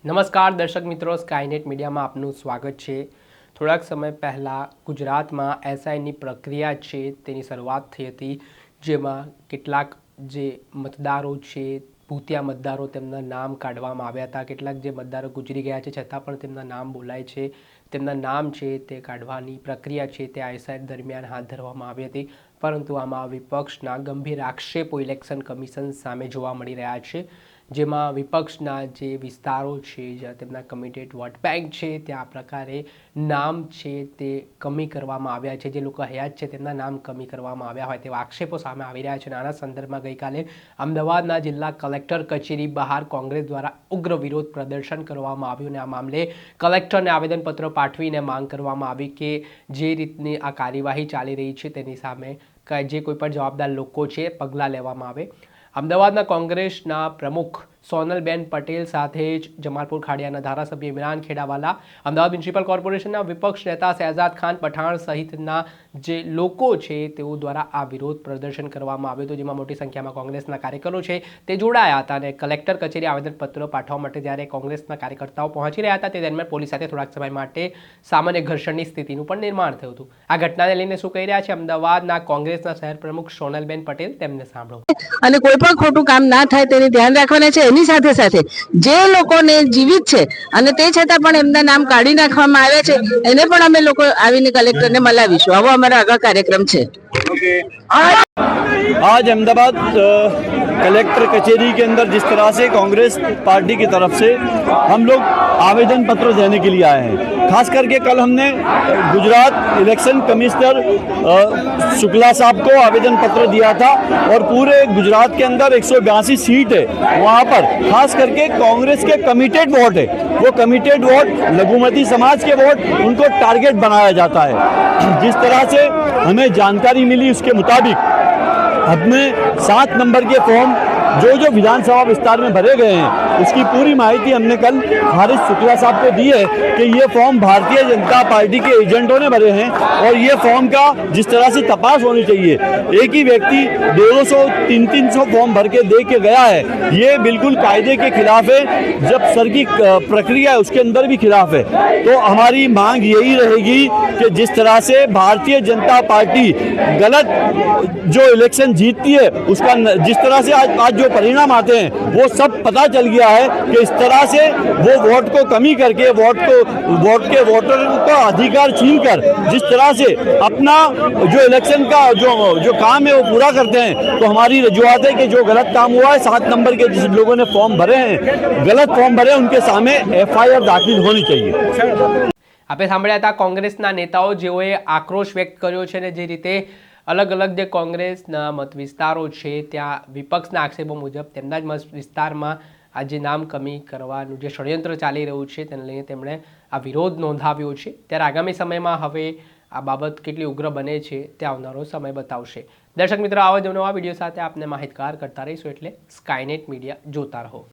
નમસ્કાર દર્શક મિત્રો, સ્કાયનેટ મીડિયામાં આપનું સ્વાગત છે। થોડાક સમય પહેલાં ગુજરાતમાં એસઆઈની પ્રક્રિયા છે તેની શરૂઆત થઈ હતી, જેમાં કેટલાક જે મતદારો છે, ભૂતિયા મતદારો, તેમના નામ કાઢવામાં આવ્યા હતા। કેટલાક જે મતદારો ગુજરી ગયા છે છતાં પણ તેમના નામ બોલાય છે, તેમના નામ છે તે કાઢવાની પ્રક્રિયા છે તે એસઆઈ દરમિયાન હાથ ધરવામાં આવી હતી। પરંતુ આમાં વિપક્ષના ગંભીર આક્ષેપો ઇલેક્શન કમિશન સામે જોવા મળી રહ્યા છે, જેમાં વિપક્ષના જે વિસ્તારો છે જ્યાં તેમના કમિટેડ વોટ બેંક છે ત્યાં આ પ્રકારે નામ છે તે કમી કરવામાં આવ્યા છે, જે લોકો હયાત છે તેમના નામ કમી કરવામાં આવ્યા હોય તેવા આક્ષેપો સામે આવી રહ્યા છે। આના સંદર્ભમાં ગઈકાલે અમદાવાદના જિલ્લા કલેક્ટર કચેરી બહાર કોંગ્રેસ દ્વારા ઉગ્ર વિરોધ પ્રદર્શન કરવામાં આવ્યું અને આ મામલે કલેક્ટરને આવેદનપત્ર પાઠવીને માંગ કરવામાં આવી કે જે રીતની આ કાર્યવાહી ચાલી રહી છે તેની સામે જે કોઈ પણ જવાબદાર લોકો છે પગલાં લેવામાં આવે। અમદાવાદના કોંગ્રેસના પ્રમુખ સોનલબેન પટેલ સાથે જ જમાલપુર ખાડિયાના ધારાસભ્ય ઇમરાન ખેડાવાલા, અમદાવાદ મ્યુનિસિપલ કોર્પોરેશનના વિપક્ષ નેતા શહેજાદ ખાન પઠાણ સહિતના જે લોકો છે તેઓ દ્વારા આ વિરોધ પ્રદર્શન કરવામાં આવ્યું હતું, જેમાં મોટી સંખ્યામાં કોંગ્રેસના કાર્યકરો છે તે જોડાયા હતા અને કલેક્ટર કચેરી આવેદનપત્રો પાઠવવા માટે જ્યારે કોંગ્રેસના કાર્યકર્તાઓ પહોંચી રહ્યા હતા તે દરમિયાન પોલીસ સાથે થોડાક સમય માટે સામાન્ય ઘર્ષણની સ્થિતિનું પણ નિર્માણ થયું હતું। આ ઘટનાને લઈને શું કહી રહ્યા છે અમદાવાદના કોંગ્રેસના શહેર પ્રમુખ સોનલબેન પટેલ, તેમને સાંભળો। અને કોઈ પણ ખોટું કામ ના થાય તેની ધ્યાન રાખવાના છે। એની સાથે સાથે જે લોકોને જીવિત છે અને તે છતાં પણ એમના નામ કાઢી નાખવામાં આવ્યા છે એને પણ અમે લોકો આવીને કલેક્ટરને મલાવીશું। આવો અમારો આગળ કાર્યક્રમ છે। आज अहमदाबाद कलेक्टर कचेरी के अंदर जिस तरह से कांग्रेस पार्टी की तरफ से हम लोग आवेदन पत्र देने के लिए आए हैं, खास करके कल हमने गुजरात इलेक्शन कमिश्नर शुक्ला साहब को आवेदन पत्र दिया था और पूरे गुजरात के अंदर 182 सीट है, वहाँ पर खास करके कांग्रेस के कमिटेड वोट है, वो कमिटेड वोट लघुमती समाज के वोट उनको टारगेट बनाया जाता है। जिस तरह से हमें जानकारी मिली उसके मुताबिक हमें 7 नंबर के फॉर्म जो विधानसभा विस्तार में भरे गए हैं उसकी पूरी माहिती हमने कल हारिस शुक्ला साहब को दी है कि ये फॉर्म भारतीय जनता पार्टी के एजेंटों ने भरे हैं और ये फॉर्म का जिस तरह से तपास होनी चाहिए, एक ही व्यक्ति 200-300 फॉर्म भर के दे के गया है, ये बिल्कुल कायदे के खिलाफ है। जब सर की प्रक्रिया है उसके अंदर भी खिलाफ है। तो हमारी मांग यही रहेगी कि जिस तरह से भारतीय जनता पार्टी गलत जो इलेक्शन जीतती है उसका जिस तरह से आज जो परिणाम आते हैं वो सब पता चल गया है कि इस तरह से वो वोट को कमी करके वोट के वोटरों का अधिकार छीनकर जिस तरह से अपना जो इलेक्शन का जो काम है वो पूरा करते हैं। तो हमारी रजूआत है कि जो गलत काम हुआ है, 7 नंबर के जिस लोगों ने फॉर्म भरे हैं, गलत फॉर्म भरे, उनके सामने FIR दाखिल होनी चाहिए। આપણે સાંભળ્યા હતા કોંગ્રેસના નેતાઓ જેઓએ આક્રોશ વ્યક્ત કર્યો છે અને જે રીતે અલગ અલગ જે કોંગ્રેસના મત વિસ્તારો છે ત્યાં વિપક્ષના આક્ષેપો મુજબ તેમના જ મત વિસ્તારમાં આ જે નામ કમી કરવાનું જે ષડયંત્ર ચાલી રહ્યું છે તેને લઈને તેમણે આ વિરોધ નોંધાવ્યો છે। ત્યારે આગામી સમયમાં હવે આ બાબત કેટલી ઉગ્ર બને છે તે આવનારો સમય બતાવશે। દર્શક મિત્રો, આવા જ નવા વિડીયો સાથે આપને માહિતગાર કરતા રહીશું, એટલે સ્કાયનેટ મીડિયા જોતા રહો।